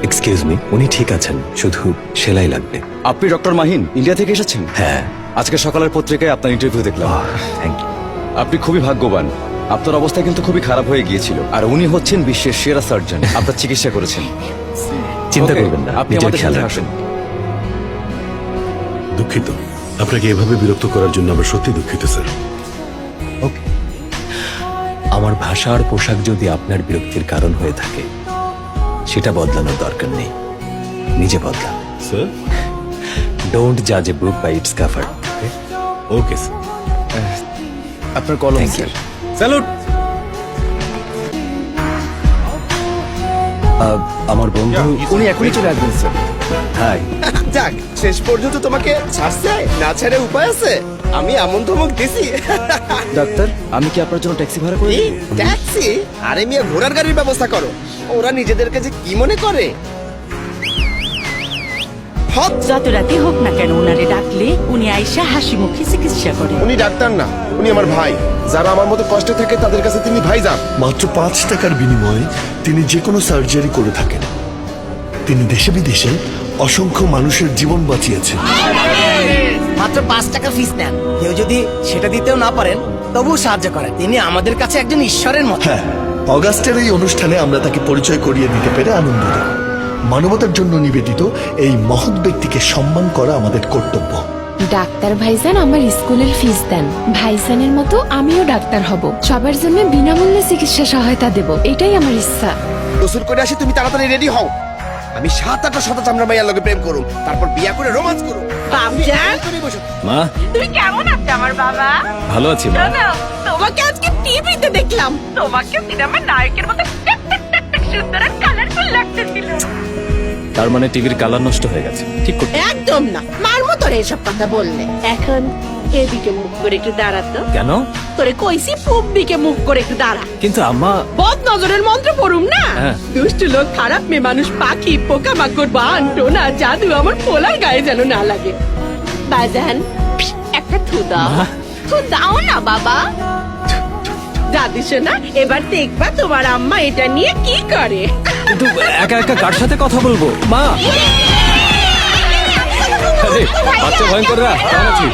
Excuse me, উনি ঠিক আছেন, শুধু সেলাই লাগবে। আপনি ডক্টর মাহিন ইন্ডিয়া থেকে এসেছেন? হ্যাঁ। আজকে সকালের পত্রিকায় আপনার ইন্টারভিউ দেখলাম। Thank you. আপনি খুবই ভাগ্যবান। আপনার অবস্থা কিন্তু খুবই খারাপ হয়ে গিয়েছিল, আর উনি হচ্ছেন বিশ্বের সেরা সার্জন। আপনার চিকিৎসা করেছেন। চিন্তা Okay, করবেন না, আপনি নিজের আমাদের খেয়াল সাথে রাখবেন। দুঃখিত, আপনাকে এভাবে বিরক্ত করার জন্য আমরা সত্যি দুঃখিত স্যার। ওকে, আমার ভাষা আর পোশাক যদি আপনার বিরক্তির কারণ হয়ে থাকে, সেটা বদলানোর দরকার নেই, নিজে বদলান। স্যার ডোন্ট জাজ a book by its cover. Okay sir. আপনার কলম Thank you. স্যার। স্যালুট। আমার বন্ধু উনি এখনই চলে আসবেন স্যার। হাই। যাক, শেষ পর্যন্ত তোমাকে ছাড়ছে, না ছেড়ে উপায় আছে? আমি এমন ধমক দিছি। ডাক্তার, আমি কি আপনার জন্য ট্যাক্সি ভাড়া করে এই, দেব? ট্যাক্সি? আরে মিয়া, ঘোড়ার গাড়ির ব্যবস্থা করো। ওরা নিজেদেরকে যে কি মনে করে। হত, যত রাতে হোক না কেন ওনারে ডাকলে উনি আইসা হাসি মুখে চিকিৎসা করে। উনি ডাক্তার না, উনি আমার ভাই। যারা আমার মতো কষ্টে থাকে তাদের কাছে তিনি ভাই যান। মাত্র 5 টাকার বিনিময়ে তিনি যে কোনো সার্জারি করে থাকেন। তিনি দেশে বিদেশে অসংখ্য মানুষের জীবন বাঁচিয়েছেন। মাত্র 5 টাকা ফিস নেন। কেউ যদি সেটা দিতেও না পারেন তবুও সাহায্য করেন। তিনি আমাদের কাছে একজন ঈশ্বরের মতো। হ্যাঁ, অগাস্টের এই অনুষ্ঠানে আমরা তাকে পরিচয় করিয়ে দিতে পেরে আনন্দিত। মানবতার জন্য নিবেদিত এই মহৎ ব্যক্তিকে সম্মান করা আমাদের কর্তব্য। ডাক্তার ভাইজান আমার স্কুলের ফিস দেন, ভাইজানের মতো আমিও ডাক্তার হব, সবার জন্য বিনামূল্যে চিকিৎসা সহায়তা দেব, এটাই আমার ইচ্ছা। গোসল করে আসি, তুমি তাড়াতাড়ি রেডি হও। আমি 7-8টা শত চামড়া মাইয়ার লগে প্রেম করুম, তারপর বিয়া করে রোমান্স করুম। বাবজান, মা, তুমি কেমন আছো আমার বাবা? ভালো আছি মা। শোনো, তোমাকে আজকে টিভিতে দেখলাম। তোমাকে সিনেমার নায়কের মতো টিক টিক টিক টিক সুন্দর আর কালারফুল লাগতেছিল। তার মানে টিভির কালার নষ্ট হয়ে গেছে, ঠিক করতে। একদম না, মারমো তোরে এসব কথা বললে। এখন এদিকে মুখ করে একটু দাঁড়াতো। কেন? তোরে কইছি পূব দিকে মুখ করে একটু দাঁড়া। কিন্তু আম্মা। বদ নজরের মন্ত্র পড়ুম না। হ্যাঁ। দুষ্ট লোক, খারাপ মেয়ে মানুষ, পাখি, পোকা মাকড়, বান, টোনা, জাদু আমার পোলার গায়ে যেন না লাগে। বাজান, একটা থু দাও। মা। থু দাও না বাবা। দাদি শোনা, এবার দেখবা তোমার আম্মা এটা নিয়ে কি করে। কিন্তু একা একা কার সাথে কথা বলবো মা? আরে, বাচ্চা ভয়ঙ্কররা, কেমন আছিস?